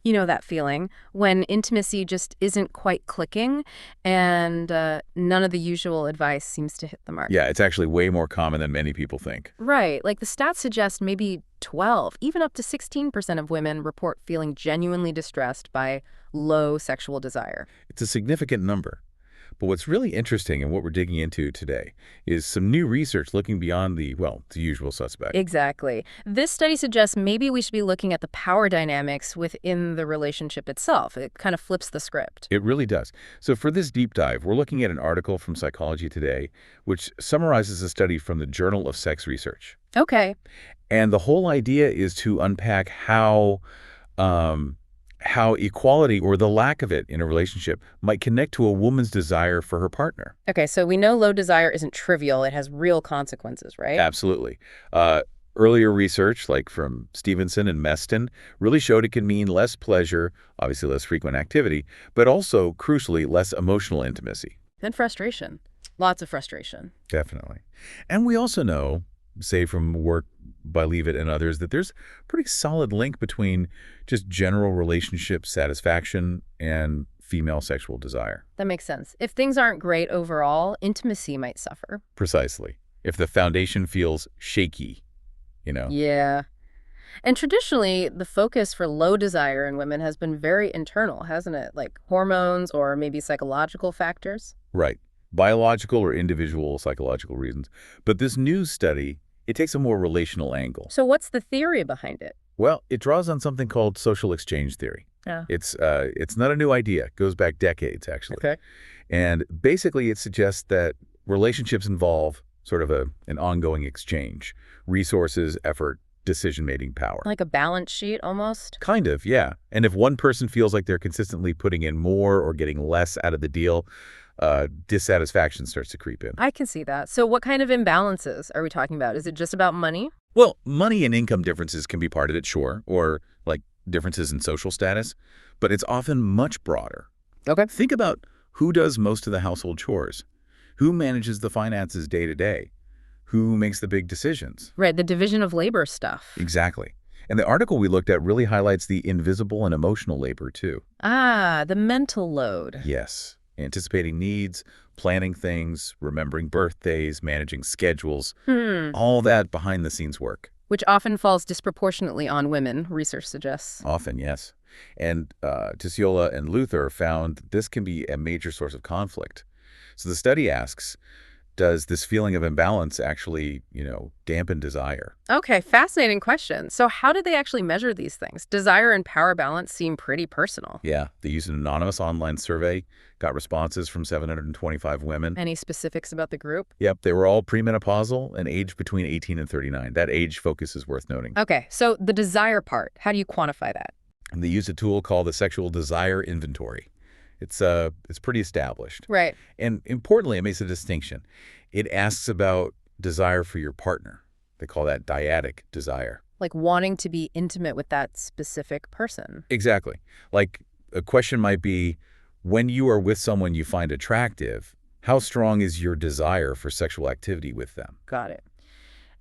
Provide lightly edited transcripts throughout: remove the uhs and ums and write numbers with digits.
You know that feeling when intimacy just isn't quite clicking and none of the usual advice seems to hit the mark. Yeah, it's actually way more common than many people think. Right. Like the stats suggest maybe 12, even up to 16% of women report feeling genuinely distressed by low sexual desire. It's a significant number. But what's really interesting and what we're digging into today is some new research looking beyond the usual suspect. Exactly. This study suggests maybe we should be looking at the power dynamics within the relationship itself. It kind of flips the script. It really does. So for this deep dive, we're looking at an article from Psychology Today, which summarizes a study from the Journal of Sex Research. Okay. And the whole idea is to unpack how equality or the lack of it in a relationship might connect to a woman's desire for her partner. Okay, so we know low desire isn't trivial. It has real consequences, right? Absolutely. Earlier research, like from Stevenson and Meston, really showed it can mean less pleasure, obviously less frequent activity, but also, crucially, less emotional intimacy. And frustration. Lots of frustration. Definitely. And we also know, say from work by Leavitt and others, that there's a pretty solid link between just general relationship satisfaction and female sexual desire. That makes sense. If things aren't great overall, intimacy might suffer. Precisely. If the foundation feels shaky, Yeah. And traditionally, the focus for low desire in women has been very internal, hasn't it? Like hormones or maybe psychological factors? Right. Biological or individual psychological reasons. But this new study, it takes a more relational angle. So what's the theory behind it? Well, it draws on something called social exchange theory. Yeah. It's not a new idea. It goes back decades, actually. Okay. And basically, it suggests that relationships involve sort of an ongoing exchange. Resources, effort, decision-making power. Like a balance sheet almost? Kind of, yeah. And if one person feels like they're consistently putting in more or getting less out of the deal, dissatisfaction starts to creep in. I can see that. So what kind of imbalances are we talking about? Is it just about money? Well, money and income differences can be part of it, sure, or like differences in social status, but it's often much broader. Okay. Think about who does most of the household chores, who manages the finances day to day, who makes the big decisions. Right, the division of labor stuff. Exactly. And the article we looked at really highlights the invisible and emotional labor, too. Ah, the mental load. Yes. Anticipating needs, planning things, remembering birthdays, managing schedules, all that behind-the-scenes work. Which often falls disproportionately on women, research suggests. Often, yes. And Tisiola and Luther found that this can be a major source of conflict. So the study asks, does this feeling of imbalance actually, dampen desire? Okay, fascinating question. So how did they actually measure these things? Desire and power balance seem pretty personal. Yeah, they used an anonymous online survey, got responses from 725 women. Any specifics about the group? Yep, they were all premenopausal and aged between 18 and 39. That age focus is worth noting. Okay, so the desire part, how do you quantify that? And they used a tool called the Sexual Desire Inventory. It's pretty established. Right. And importantly, it makes a distinction. It asks about desire for your partner. They call that dyadic desire. Like wanting to be intimate with that specific person. Exactly. Like a question might be, when you are with someone you find attractive, how strong is your desire for sexual activity with them? Got it.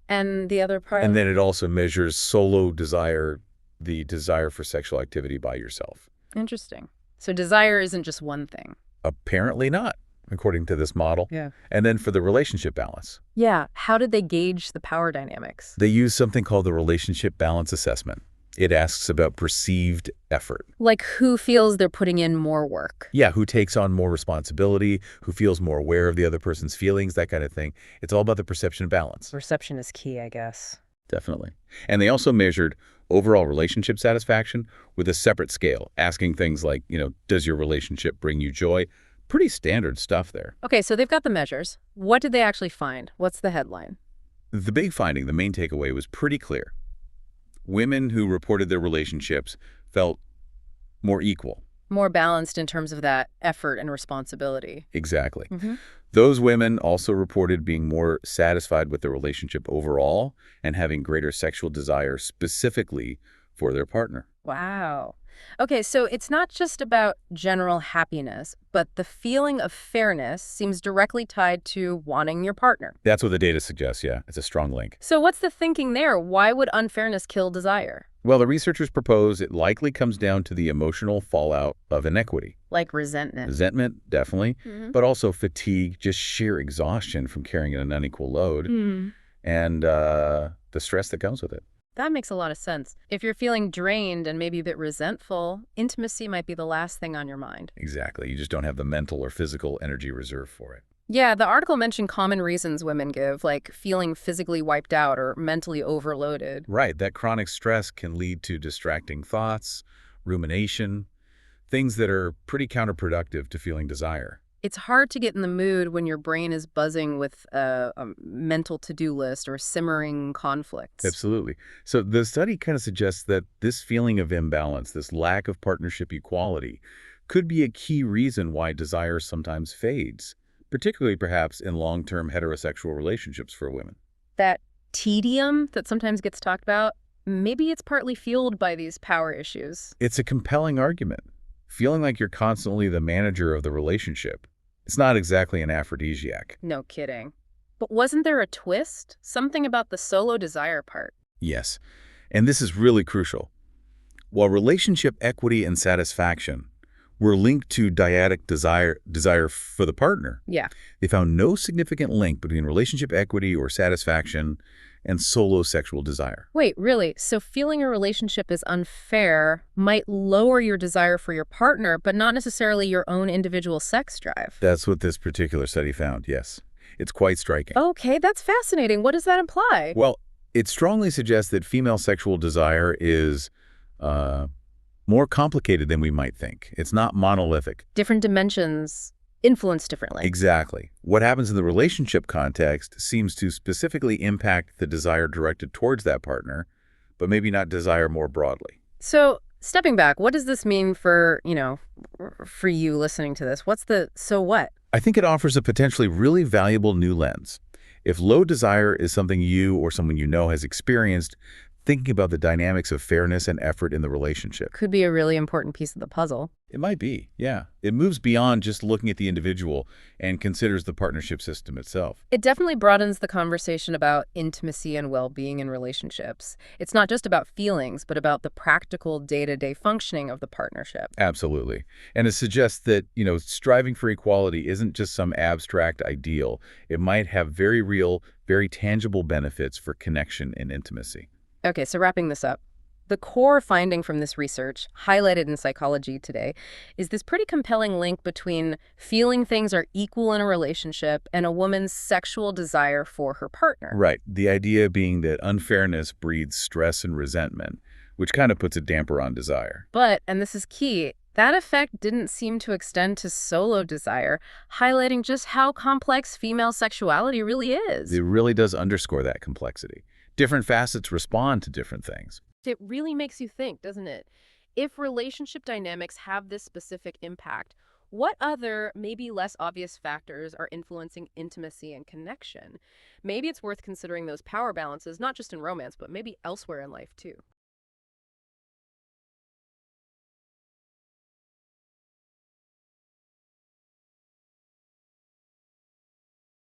And the other part? And then it also measures solo desire, the desire for sexual activity by yourself. Interesting. So desire isn't just one thing. Apparently not, according to this model. Yeah. And then for the relationship balance. Yeah. How did they gauge the power dynamics? They use something called the relationship balance assessment. It asks about perceived effort. Like who feels they're putting in more work? Yeah, who takes on more responsibility, who feels more aware of the other person's feelings, that kind of thing. It's all about the perception balance. Perception is key, I guess. Definitely. And they also measured overall relationship satisfaction with a separate scale, asking things like, does your relationship bring you joy? Pretty standard stuff there. Okay, so they've got the measures. What did they actually find? What's the headline? The big finding, the main takeaway, was pretty clear. Women who reported their relationships felt more equal. More balanced in terms of that effort and responsibility. Exactly. Mm-hmm. Those women also reported being more satisfied with the relationship overall and having greater sexual desire specifically for their partner. Wow. Okay, so it's not just about general happiness, but the feeling of fairness seems directly tied to wanting your partner. That's what the data suggests, yeah. It's a strong link. So what's the thinking there? Why would unfairness kill desire? Well, the researchers propose it likely comes down to the emotional fallout of inequity. Like resentment. Resentment, definitely, Hmm. but also fatigue, just sheer exhaustion from carrying an unequal load, Hmm. and the stress that comes with it. That makes a lot of sense. If you're feeling drained and maybe a bit resentful, intimacy might be the last thing on your mind. Exactly. You just don't have the mental or physical energy reserve for it. Yeah, the article mentioned common reasons women give, like feeling physically wiped out or mentally overloaded. Right. That chronic stress can lead to distracting thoughts, rumination, things that are pretty counterproductive to feeling desire. It's hard to get in the mood when your brain is buzzing with a mental to-do list or simmering conflicts. Absolutely. So the study kind of suggests that this feeling of imbalance, this lack of partnership equality, could be a key reason why desire sometimes fades, particularly perhaps in long-term heterosexual relationships for women. That tedium that sometimes gets talked about, maybe it's partly fueled by these power issues. It's a compelling argument. Feeling like you're constantly the manager of the relationship. It's not exactly an aphrodisiac. No kidding. But wasn't there a twist? Something about the solo desire part. Yes, and this is really crucial. While relationship equity and satisfaction were linked to dyadic desire for the partner, Yeah. they found no significant link between relationship equity or satisfaction and solo sexual desire. Wait, really? So feeling a relationship is unfair might lower your desire for your partner, but not necessarily your own individual sex drive. That's what this particular study found, yes. It's quite striking. Okay, that's fascinating. What does that imply? Well, it strongly suggests that female sexual desire is more complicated than we might think. It's not monolithic. Different dimensions influence differently. Exactly. What happens in the relationship context seems to specifically impact the desire directed towards that partner, but maybe not desire more broadly. So, stepping back, what does this mean for, for you listening to this? What's the so what? I think it offers a potentially really valuable new lens. If low desire is something you or someone you know has experienced, thinking about the dynamics of fairness and effort in the relationship. Could be a really important piece of the puzzle. It might be, yeah. It moves beyond just looking at the individual and considers the partnership system itself. It definitely broadens the conversation about intimacy and well-being in relationships. It's not just about feelings, but about the practical day-to-day functioning of the partnership. Absolutely. And it suggests that, striving for equality isn't just some abstract ideal. It might have very real, very tangible benefits for connection and intimacy. Okay, so wrapping this up. The core finding from this research, highlighted in Psychology Today, is this pretty compelling link between feeling things are equal in a relationship and a woman's sexual desire for her partner. Right. The idea being that unfairness breeds stress and resentment, which kind of puts a damper on desire. But, and this is key, that effect didn't seem to extend to solo desire, highlighting just how complex female sexuality really is. It really does underscore that complexity. Different facets respond to different things. It really makes you think, doesn't it? If relationship dynamics have this specific impact, what other, maybe less obvious factors are influencing intimacy and connection? Maybe it's worth considering those power balances, not just in romance, but maybe elsewhere in life too.